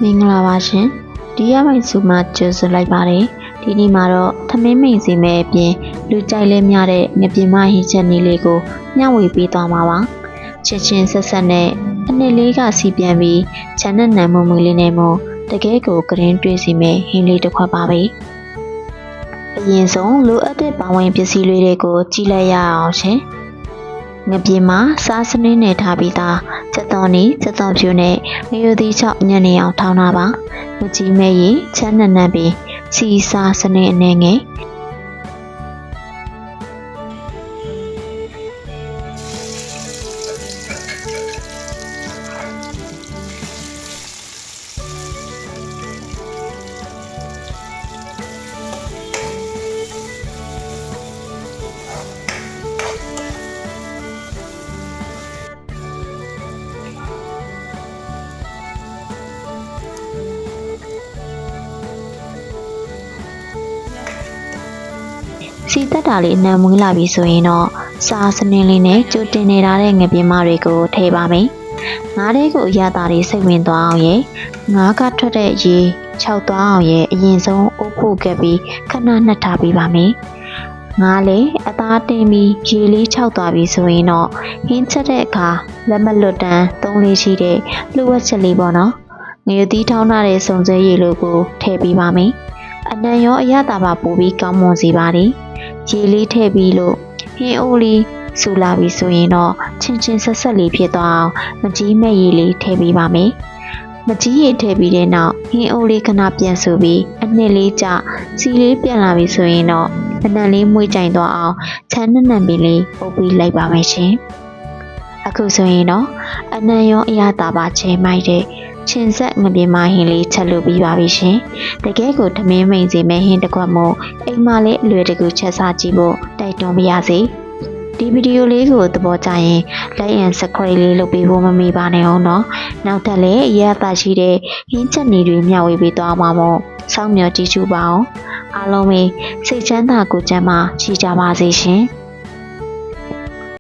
မင်္ဂလာပါရှင်ဒီရမိုင်စုမှာကြိုဆိုလိုက်ပါတယ်ဒီနေ့မှာတော့သမင်းမိန်စီမဲအပြင်လူကြိုက်လဲများတဲ့ငပြင်းမဟင်းချက်နည်းလေးကိုမျှဝေပေးသွားမှာပါချစ်ချင်းဆက်ဆက်နဲ့အနှစ်လေးကစီပြန်ပြီးခြံနဲ့နံမမွေလေးနဲ့မို့တကယ်ကိုကရင်တွေးစီမဲဟင်းလေးတစ်ခွက်ပါပဲအရင်ဆုံးလိုအပ်တဲ့ပဝင်ပစ္စည်းလေးတွေကိုကြည့်လိုက်ရအောင်ရှင်ငပြင်းမှာစားစနင်းနဲ့ထားပြီးသားချက်သွန်နီချက်သွန်ဖြူနဲ့ငရုတ်သီးချောက်ညံ့နေအောင်ထောင်းတာပါမကြီးမဲရင်ချမ်းနံ့နံ့ပြီးစီစားစနင်းအနေငယ်စီတက်တာလေးနံမွေးလာပြီဆိုရင်တော့စားစနင်းလေးနဲ့ကြိုတင်နေထားတဲ့ငပြင်းမတွေကိုထည့်ပါမယ်ငါးလေးကိုအရသာလေးစိတ်ဝင်သွားအောင်ရေငါးကထွက်တဲ့ရေ6သွားအောင်ရေအရင်ဆုံးအုပ်ဖို့ကပ်ပြီးခဏနှက်ထားပေးပါမယ်ငါးလေးအသားတင်ပြီးရေလေး6သွားပြီဆိုရင်တော့ဟင်းချက်တဲ့အခါလက်မလွတ်တန်း3လေးရှိတဲ့လှုပ်ဝက်ချက်လေးပေါ့နော်ငရုတ်သီးထောင်းထားတဲ့စုံစဲရည်လိုကိုထည့်ပေးပါမယ်အနံရောအရသာပါပို့ပြီးကောင်းမွန်စေပါတယ်ရေလေးထည့်ပြီးလို့ဟင်းအိုးလေးစူလာပြီဆိုရင်တော့ချင်းချင်းဆက်ဆက်လေးဖြစ်သွားအောင်မကြီးမဲ့ရေလေးထည့်ပေးပါမယ်မကြီးရေထည့်ပြီးတဲ့နောက်ဟင်းအိုးလေးခဏပြန်ဆူပြီးအနှစ်လေးကျစီလေးပြန်လာပြီဆိုရင်တော့အနံလေးမွေးကြိုင်သွားအောင်ချမ်းနံ့နံ့ပင်လေးပုတ်ပြီးလိုက်ပါမယ်ရှင်အခုဆိုရင်တော့အနံရောအရသာပါချဲမိုက်တဲ့ချင်းဆက်ငပြင်းမဟင်းလေးချက်လို့ပြီးပါပြီရှင်တကယ်ကိုထမင်းမိန်စီမဲဟင်းတစ်ခွက်မို့အိမ်မလေးအလွယ်တကူချက်စားကြည့်ဖို့တိုက်တွန်းပါရစေဒီဗီဒီယိုလေးကိုသဘောကျရင် like and subscribe လေးလုပ်ပေးဖို့မမေ့ပါနဲ့အောင်နော်နောက်ထပ်လည်းအရသာရှိတဲ့ဟင်းချက်နေတွေမျှဝေပေးသွားမှာမို့စောင့်မျှော်ကြည့်ရှုပါအောင်အားလုံးပဲစိတ်ချမ်းသာကိုယ်ကျန်းမာရှိကြပါစေရှင်